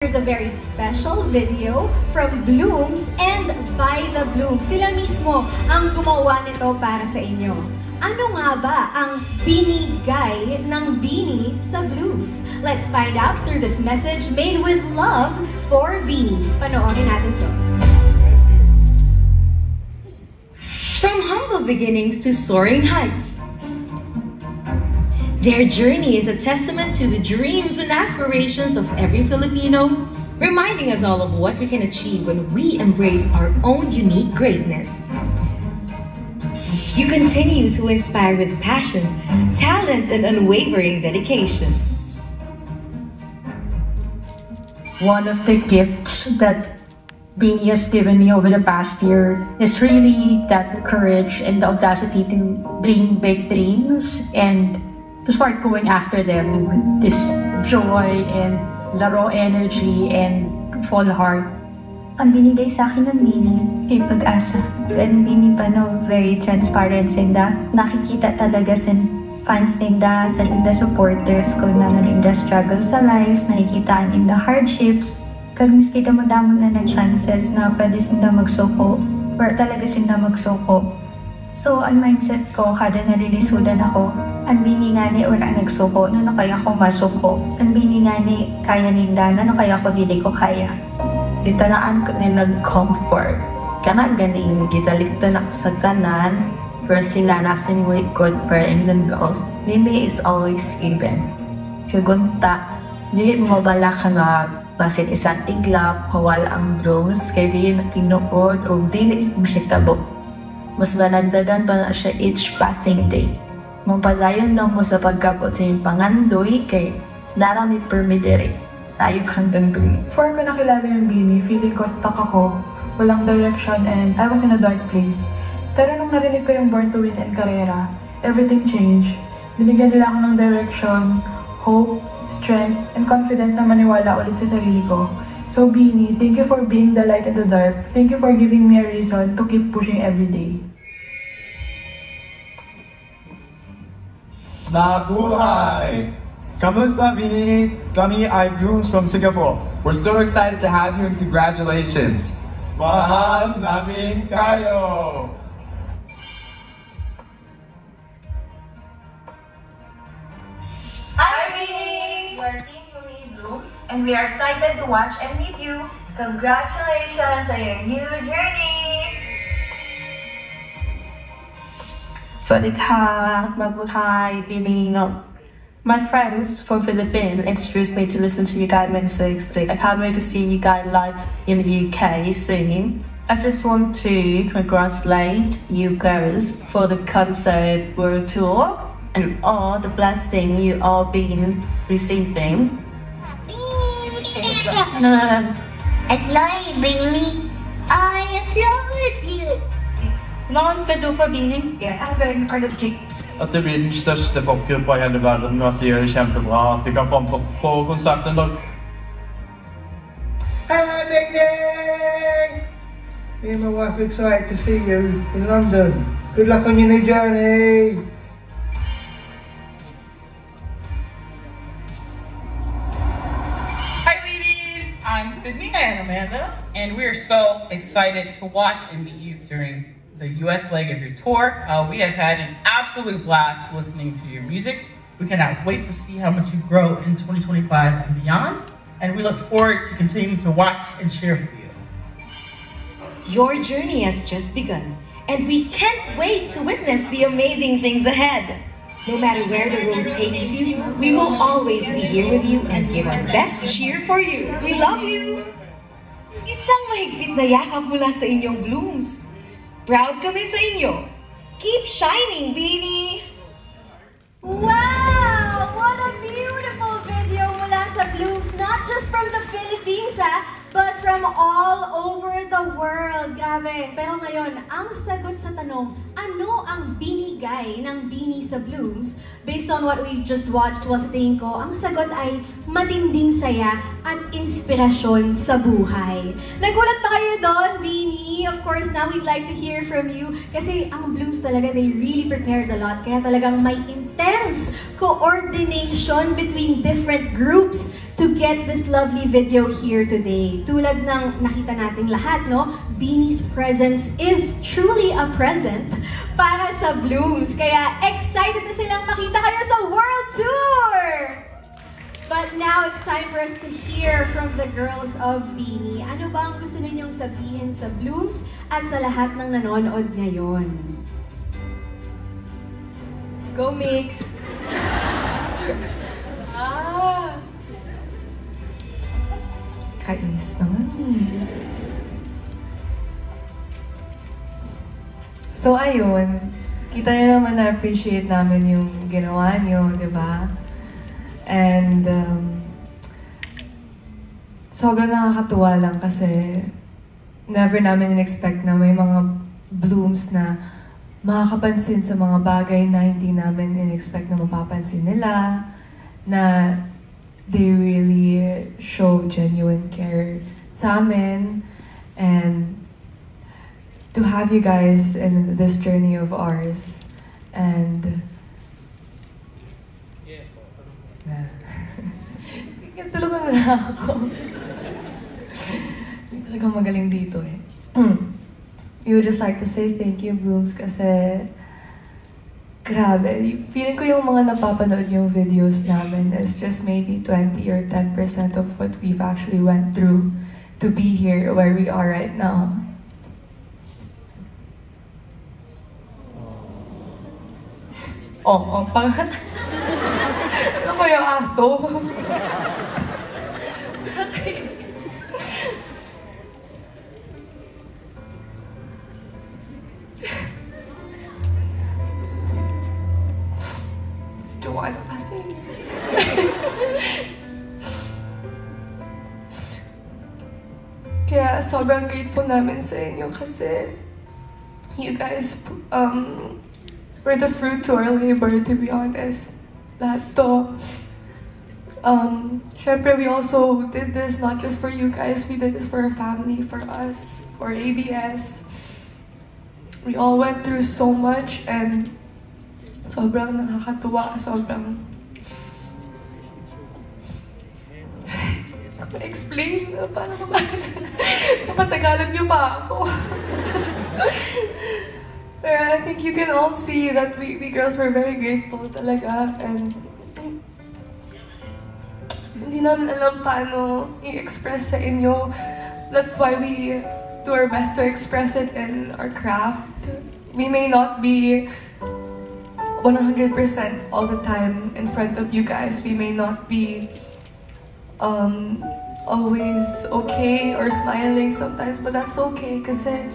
Here's a very special video from Blooms and By the Blooms. Sila mismo ang gumawa nito para sa inyo. Ano nga ba ang binigay ng Beanie sa Blooms? Let's find out through this message made with love for Beanie. Panoorin natin to. From humble beginnings to soaring heights, their journey is a testament to the dreams and aspirations of every Filipino, reminding us all of what we can achieve when we embrace our own unique greatness. You continue to inspire with passion, talent, and unwavering dedication. One of the gifts that Beanie has given me over the past year is really that courage and the audacity to dream big dreams and to start going after them with this joy and the raw energy and full heart. Ang binigay sa akin ng Beanie ay pag-asa. And Beanie pa no, very transparent sinda. Nakikita talaga sa fans ninda, sa inda supporters ko na narinda struggle sa life, nakikitaan inda hardships. Kag miski mo damo na na chances na pwede sinda magsuko, or talaga sinda magsuko. So, ang mindset ko, kada nalilisudan ako, ang Beanie nga ni ura nagsuko, na kaya ko masuko. Ang Beanie nga ni kaya ninda, na kaya ko dili ko kaya. Gitanaan ko na nag-comfort. Kana ganing gitalikta na sa tanan, pero sila nasa ni good per England girls. Beanie is always given. Kagunta, dili mo bala ka nga basit isang iglap, kawal ang Blooms, kay dili na tinuod o dili mo siya tabok. Mas banagdagan pa na siya each passing day. Mapadayon lang mo sa pagkapot sa iyong pangandoy kay narami permidere. Tayo hanggang dun. Before ko nakilala yung Beanie, feeling ko stuck ako, walang direction, and I was in a dark place. Pero nung narinig ko yung Born to Win and Carrera, everything changed. Binigyan nila ako ng direction, hope, strength, and confidence na maniwala ulit sa sarili ko. So Beanie, thank you for being the light in the dark. Thank you for giving me a reason to keep pushing every day. Nabuhay! Kamusta, Beanie? Kami ay Blooms from Singapore. We're so excited to have you and congratulations! Mahal namin kayo! Hi, Beanie! We're Team Louie Blooms, and we are excited to watch and meet you. Congratulations on your new journey! Swadika, mabuhay, Beanie. My friends from Philippines introduced me to listen to you guys' music. I can't wait to see you guys live in the UK soon. I just want to congratulate you girls for the concert world tour and all the blessing you all been receiving. Applaud, Beanie. I applaud you. Någon ska du för Beanie? I'm going to the Att det blir den största popgruppen i hela världen och att det gör det kämpebra att vi kan komma på konserten då. Hello, Beanie! Me and my wife are excited to see you in London. Good luck on your new journey! Hi ladies, I'm Sydney and Amanda, and we're so excited to watch and meet you during the US leg of your tour. We have had an absolute blast listening to your music. We cannot wait to see how much you grow in 2025 and beyond, and we look forward to continuing to watch and cheer for you. Your journey has just begun, and we can't wait to witness the amazing things ahead. No matter where the road takes you, we will always be here with you and give our best cheer for you. We love you! Isang mahigpit na yakap mula sa inyong Blooms. Proud kami sa inyo. Keep shining, Beanie! Wow! What a beautiful video mula sa Blooms, not just from the Philippines, but from all over the world. Grabe. Pero ngayon, ang sagot sa tanong, ano ang binigay ng Beanie sa Blooms? Based on what we just watched, sa tingin ko, ang sagot ay matinding saya at inspirasyon sa buhay. Nagulat ba kayo doon, Beanie? Of course, now we'd like to hear from you. Kasi ang Blooms talaga, they really prepared a lot. Kaya talagang may intense coordination between different groups to get this lovely video here today. Tulad ng nakita nating lahat, no? Beanie's presence is truly a present para sa Blooms. Kaya excited na silang makita kayo sa World Tour! But now it's time for us to hear from the girls of Beanie. Ano ba ang gusto ninyong sabihin sa Blooms at sa lahat ng nanonood ngayon? Go, Mix! Kainis naman eh. So ayun, kita niyo naman na-appreciate namin yung ginawa niyo, di ba? And sobrang nakakatuwa lang kasi never namin in-expect na may mga Blooms na makakapansin sa mga bagay na hindi namin in-expect na mapapansin nila, na they really show genuine care sa amin. And to have you guys in this journey of ours, and tulungan mo na ako. Hindi talagang magaling dito eh. We would just like to say thank you, Blooms, kasi grabe. Feeling ko yung mga napapanood yung videos namin is just maybe 20 or 10% of what we've actually went through to be here where we are right now. Pang... Ano ba yung aso? Joanna kasi. Kaya sobrang grateful namin sa inyo kasi you guys were the fruit to our labor, to be honest. Lahat to. Syempre, we also did this not just for you guys, we did this for our family, for us, for ABS. We all went through so much and sobrang nakakatuwa, sobrang... explain paano ba? Napatagalan niyo pa ako. But I think you can all see that we girls were very grateful talaga, and hindi namin alam paano i-express sa inyo. That's why we do our best to express it in our craft. We may not be 100% all the time in front of you guys. We may not be always okay or smiling sometimes, but that's okay kasi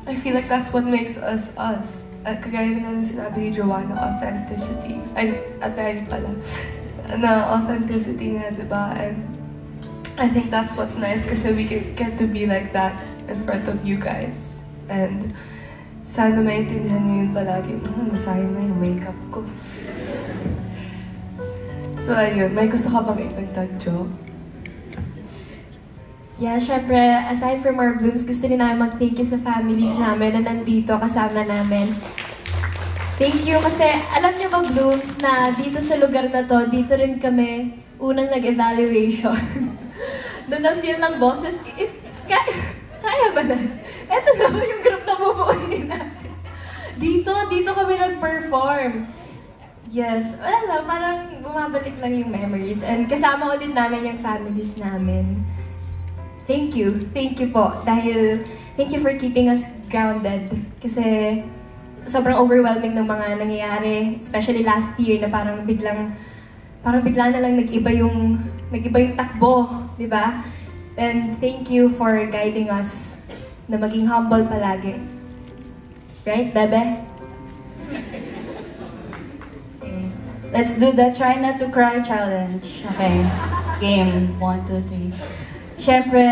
I feel like that's what makes us us. At kagaya na sinabi ni Joanna, authenticity. Ay, Atay pala. Na authenticity nga, diba? And I think that's what's nice kasi we get to be like that in front of you guys. And sana maintindihan niyo yun palagi. Masayang na yung makeup ko. So ayun, may gusto ka bang ipagtag, Jo? Yeah, syempre, aside from our Blooms, gusto rin namin mag-thank you sa families namin na nandito kasama namin. Thank you kasi alam niyo ba, Blooms, na dito sa lugar na to, dito rin kami unang nag-evaluation. Doon na-feel ng boses, kaya ba na? Eto na ba yung group na bubuuin natin? Dito kami nag-perform. Yes, wala lang, parang bumabalik lang yung memories. And kasama ulit namin yung families namin. Thank you po. Dahil, thank you for keeping us grounded. Kasi, sobrang overwhelming ng mga nangyayari. Especially last year na parang bigla na lang nag-iba yung takbo, di ba? And thank you for guiding us na maging humble palagi. Right, Bebe? Okay. Let's do the try not to cry challenge. Okay. Game. 1, 2, 3. Siyempre,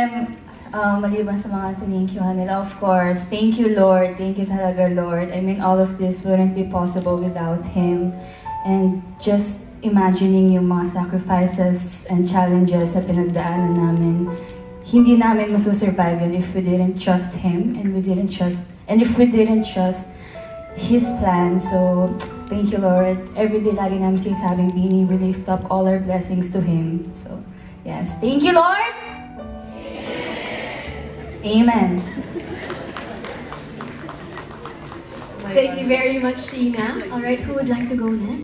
maliban sa mga tininkyohan nila, of course, thank you, Lord. Thank you talaga, Lord. I mean, all of this wouldn't be possible without Him. And just imagining yung mga sacrifices and challenges na pinagdaanan namin, hindi namin masusurvive yun if we didn't trust Him and if we didn't trust His plan. So, thank you, Lord. Every day lagi namin sinasabing, Beanie, we lift up all our blessings to Him. So, Yes. Thank you, Lord. Amen. Thank you very much, Sheena. All right, who would like to go next?